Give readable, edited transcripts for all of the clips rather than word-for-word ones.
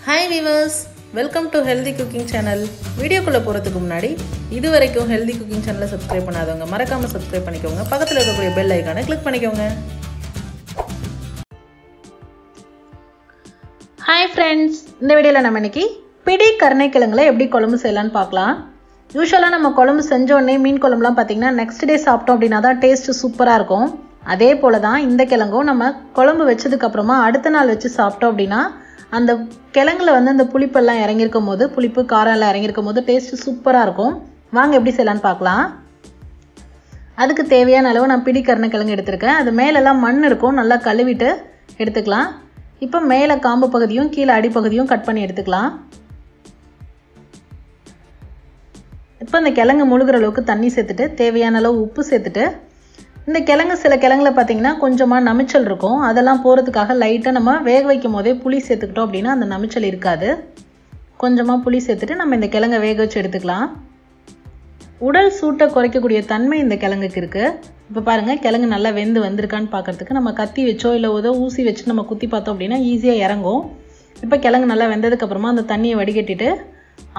Hi viewers, welcome to Healthy Cooking Channel. வீடியோக்குள்ள போறதுக்கு முன்னாடி இதுவரைக்கும் Healthy Cooking Channel சப்ஸ்கிரைப் பண்ணாதவங்க மறக்காம சப்ஸ்கிரைப் பண்ணிக்கோங்க. பக்கத்துல இருக்கக்கூடிய பெல் ஐகானை கிளிக் பண்ணிக்கோங்க. Hi friends, இந்த வீடியோல நம்ம இன்னைக்கு பிடி கருணைக்கிழங்குல எப்படி குழம்பு செய்யலாம்னு பார்க்கலாம். யூசுவலா நம்ம குழம்பு செஞ்ச உடனே மீன் குழம்புலாம் பாத்தீங்கன்னா நெக்ஸ்ட் டே சாப்பிட்டோம் அப்படினா தான் டேஸ்ட் சூப்பரா இருக்கும். அதே போல தான் இந்த கிழங்கும் நம்ம குழம்பு வெச்சதுக்கு அப்புறமா அடுத்த நாள் வெச்சு சாப்பிட்டோம் அப்படினா அந்த கிழங்குல வந்து அந்த புளிப்பெல்லாம் இறங்கி இருக்கும்போது புளிப்பு காரம் எல்லாம் இறங்கி இருக்கும்போது டேஸ்ட் சூப்பரா இருக்கும். வாங்க எப்படி செய்யலாம்னு பார்க்கலாம். அதுக்கு தேவையான அளவு நான் பிடி கருணைக்கிழங்கு எடுத்துர்க்கேன். அது மேல எல்லாம் மண் இருக்கும், நல்லா கழுவிட்டு எடுத்துக்கலாம். இப்போ மேல காம்பு பகுதியும் கீழ அடி பகுதியும் கட் பண்ணி எடுத்துக்கலாம். இப்போ இந்த கிழங்கு முழுகிற அளவுக்கு தண்ணி சேர்த்துட்டு தேவையான அளவு உப்பு சேர்த்துட்டு இந்த கிழங்கு சில கிழங்குல பாத்தீங்கன்னா கொஞ்சமா நமிச்சல் இருக்கும். அதெல்லாம் போறதுக்காக லைட்டா நம்ம வேக வைக்கும் போதே புளி சேர்த்துக்கிட்டோம் அப்படினா அந்த நமிச்சல் இருக்காது. கொஞ்சமா புளி சேர்த்துட்டு நம்ம இந்த கிழங்கை வேக வச்சு எடுத்துக்கலாம். உடல் சூட்டை குறைக்கக்கூடிய தன்மை இந்த கிழங்குக்கு இருக்கு. இப்போ பாருங்க கிழங்கு நல்லா வெந்து வந்திருக்கான்னு பார்க்கிறதுக்கு நம்ம கத்தி வச்சோ இல்லை ஏதோ ஊசி வச்சு நம்ம குத்தி பார்த்தோம் அப்படின்னா ஈஸியாக இறங்கும். இப்போ கிழங்கு நல்லா வெந்ததுக்கு அப்புறமா அந்த தண்ணியை வடிகட்டிட்டு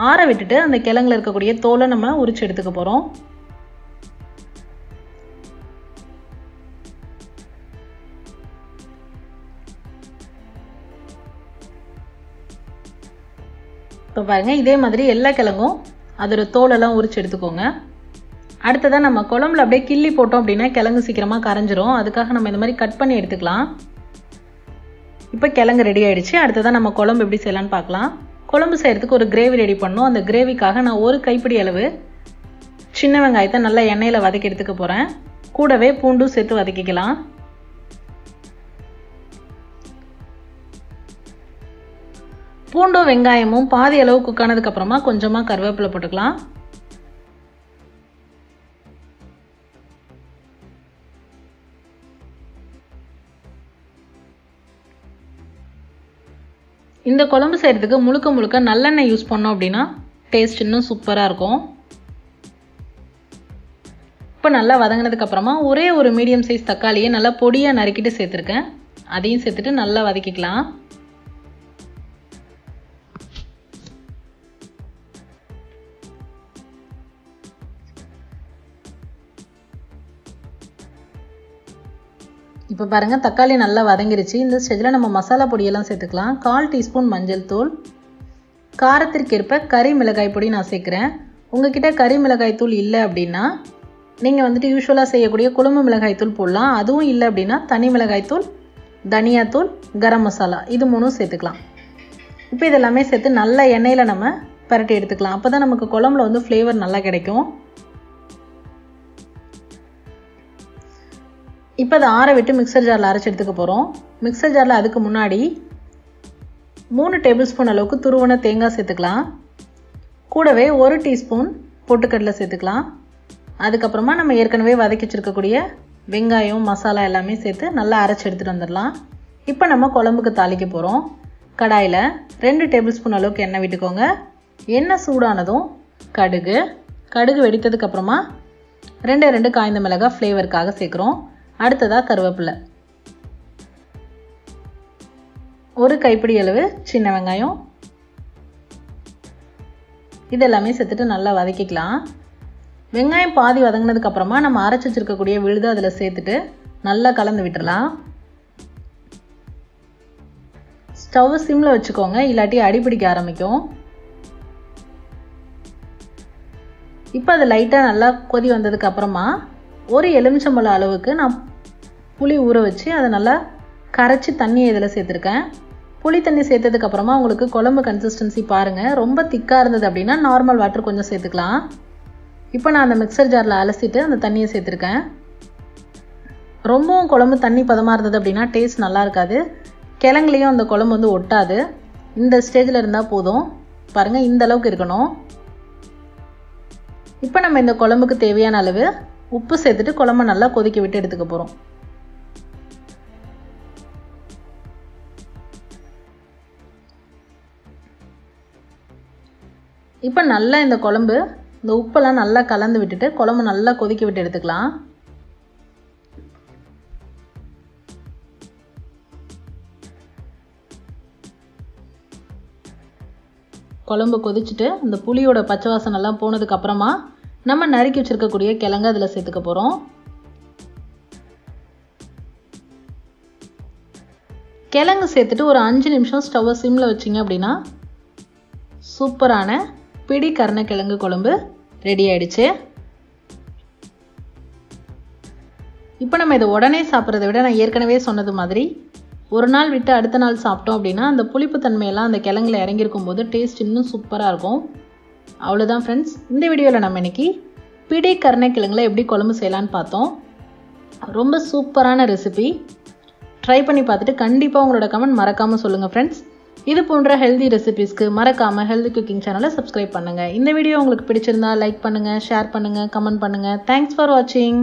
ஆற விட்டுட்டு அந்த கிழங்குல இருக்கக்கூடிய தோலை நம்ம உரிச்சு எடுத்துக்க போறோம். இப்போ பாருங்க இதே மாதிரி எல்லா கிழங்கும் அதோட தோலெல்லாம் உரிச்சு எடுத்துக்கோங்க. அடுத்ததான் நம்ம குழம்புல அப்படியே கிள்ளி போட்டோம் அப்படின்னா கிழங்கு சீக்கிரமா கரைஞ்சிரும். அதுக்காக நம்ம இந்த மாதிரி கட் பண்ணி எடுத்துக்கலாம். இப்போ கிழங்கு ரெடி ஆயிடுச்சு. அடுத்ததான் நம்ம குழம்பு எப்படி செய்யலாம்னு பார்க்கலாம். குழம்பு செய்யறதுக்கு ஒரு கிரேவி ரெடி பண்ணணும். அந்த கிரேவிக்காக நான் ஒரு கைப்பிடி அளவு சின்ன வெங்காயத்தை நல்லா எண்ணெயில வதக்கி எடுத்துக்க போறேன். கூடவே பூண்டும் சேர்த்து வதக்கிக்கலாம். பூண்டும் வெங்காயமும் பாதி அளவு குக் ஆனதுக்கு அப்புறமா கொஞ்சமா கருவேப்பிலை போட்டுக்கலாம். இந்த குழம்பு செய்யறதுக்கு முழுக்க நல்லெண்ணெய் யூஸ் பண்ணோம் அப்படின்னா டேஸ்ட் இன்னும் சூப்பரா இருக்கும். இப்போ நல்லா வதங்கினதுக்கு அப்புறமா ஒரே ஒரு மீடியம் சைஸ் தக்காளியை நல்லா பொடியா நறுக்கிட்டு சேர்த்துருக்கேன். அதையும் சேர்த்துட்டு நல்லா வதக்கிக்கலாம். இப்போ பாருங்க தக்காளி நல்லா வதங்கிருச்சு. இந்த ஸ்டேஜில் நம்ம மசாலா பொடியெல்லாம் சேர்த்துக்கலாம். 1/4 டீஸ்பூன் மஞ்சள் தூள், காரத்திற்கேற்ப கறி மிளகாய் பொடி நான் சேர்க்குறேன். உங்ககிட்ட கறி மிளகாய் தூள் இல்லை அப்படின்னா நீங்கள் வந்துட்டு யூஸ்வலாக செய்யக்கூடிய குழம்பு மிளகாய் தூள் போடலாம். அதுவும் இல்லை அப்படின்னா தனி மிளகாய் தூள், தனியாத்தூள், கரம் மசாலா இது மூணும் சேர்த்துக்கலாம். இப்போ இதெல்லாமே சேர்த்து நல்லா எண்ணெயில் நம்ம பரட்டி எடுத்துக்கலாம். அப்போ தான் நமக்கு குழம்புல வந்து ஃப்ளேவர் நல்லா கிடைக்கும். இப்போ அதை ஆற விட்டு மிக்சர் ஜாரில் அரைச்சி எடுத்துக்க போகிறோம். மிக்சர் ஜாரில் அதுக்கு முன்னாடி 3 டேபிள் ஸ்பூன் அளவுக்கு துருவன தேங்காய் சேர்த்துக்கலாம். கூடவே 1 டீஸ்பூன் பொட்டுக்கடலை சேர்த்துக்கலாம். அதுக்கப்புறமா நம்ம ஏற்கனவே வதக்கி வச்சிருக்கக்கூடிய வெங்காயம் மசாலா எல்லாமே சேர்த்து நல்லா அரைச்சி எடுத்துகிட்டு வந்துடலாம். இப்போ நம்ம குழம்புக்கு தாளிக்க போகிறோம். கடாயில் 2 டேபிள் ஸ்பூன் அளவுக்கு எண்ணெய் விட்டுக்கோங்க. எண்ணெய் சூடானதும் கடுகு வெடித்ததுக்கப்புறமா 2 காய்ந்த மிளகாய் ஃப்ளேவருக்காக சேர்க்குறோம். அடுத்ததாக கருவேப்பிலை, 1 கைப்பிடி அளவு சின்ன வெங்காயம், இதெல்லாமே சேர்த்துட்டு நல்லா வதக்கிக்கலாம். வெங்காயம் பாதி வதங்கினதுக்கு அப்புறமா நம்ம அரைச்சி வச்சிருக்கக்கூடிய விழுது அதில் சேர்த்துட்டு நல்லா கலந்து விட்டுறலாம். ஸ்டவ் சிம்ல வச்சுக்கோங்க, இல்லாட்டி அடிப்பிடிக்க ஆரம்பிக்கும். இப்போ அது லைட்டாக நல்லா கொதி வந்ததுக்கு அப்புறமா ஒரு எலுமிச்சம்பழம் அளவுக்கு நான் புளி ஊற வச்சு அதை நல்லா கரைச்சி தண்ணியை இதில் சேர்த்துருக்கேன். புளி தண்ணி சேர்த்ததுக்கு அப்புறமா உங்களுக்கு குழம்பு கன்சிஸ்டன்சி பாருங்கள். ரொம்ப திக்காக இருந்தது அப்படின்னா நார்மல் வாட்டர் கொஞ்சம் சேர்த்துக்கலாம். இப்போ நான் அந்த மிக்சர் ஜாரில் அலசிட்டு அந்த தண்ணியை சேர்த்துருக்கேன். ரொம்பவும் குழம்பு தண்ணி பதமாக இருந்தது அப்படின்னா டேஸ்ட் நல்லா இருக்காது. கிழங்குலையும் அந்த குழம்பு வந்து ஒட்டாது. இந்த ஸ்டேஜில் இருந்தால் போதும். பாருங்கள் இந்த அளவுக்கு இருக்கணும். இப்போ நம்ம இந்த குழம்புக்கு தேவையான அளவு உப்பு சேர்த்துட்டு குழம்பு நல்லா கொதிக்க விட்டு எடுத்துக்க போகிறோம். இப்போ நல்லா இந்த குழம்பு இந்த உப்பெல்லாம் நல்லா கலந்து விட்டுட்டு குழம்பு நல்லா கொதிக்க விட்டு எடுத்துக்கலாம். குழம்பு கொதிச்சுட்டு அந்த புளியோட பச்சை வாசனைலாம் போனதுக்கப்புறமா நம்ம நறுக்கி வச்சுருக்கக்கூடிய கிழங்கு அதில் சேர்த்துக்க போகிறோம். கிழங்கு சேர்த்துட்டு ஒரு 5 நிமிஷம் ஸ்டவ்வை சிம்மில் வச்சிங்க அப்படின்னா சூப்பரான பிடி கருணக்கிழங்கு குழம்பு ரெடி ஆயிடுச்சு. இப்போ நம்ம இதை உடனே சாப்பிட்றத விட நான் ஏற்கனவே சொன்னது மாதிரி ஒரு நாள் விட்டு அடுத்த நாள் சாப்பிட்டோம் அப்படின்னா அந்த புளிப்பு தன்மையெல்லாம் அந்த கிழங்குல இறங்கியிருக்கும் போது டேஸ்ட் இன்னும் சூப்பராக இருக்கும். அவ்வளோதான் ஃப்ரெண்ட்ஸ், இந்த வீடியோவில் நம்ம இன்னைக்கு பிடி கருணக்கிழங்குல எப்படி குழம்பு செய்யலான்னு பார்த்தோம். ரொம்ப சூப்பரான ரெசிபி. ட்ரை பண்ணி பார்த்துட்டு கண்டிப்பாக உங்களோட கமெண்ட் மறக்காமல் சொல்லுங்கள் ஃப்ரெண்ட்ஸ். இது போன்ற ஹெல்தி ரெசிபீஸ்க்கு மறக்காமல் ஹெல்தி குக்கிங் சேனலை சப்ஸ்கிரைப் பண்ணுங்கள். இந்த வீடியோ உங்களுக்கு பிடிச்சிருந்தா லைக் பண்ணுங்கள், ஷேர் பண்ணுங்கள், கமெண்ட் பண்ணுங்கள். தேங்க்ஸ் ஃபார் வாட்சிங்.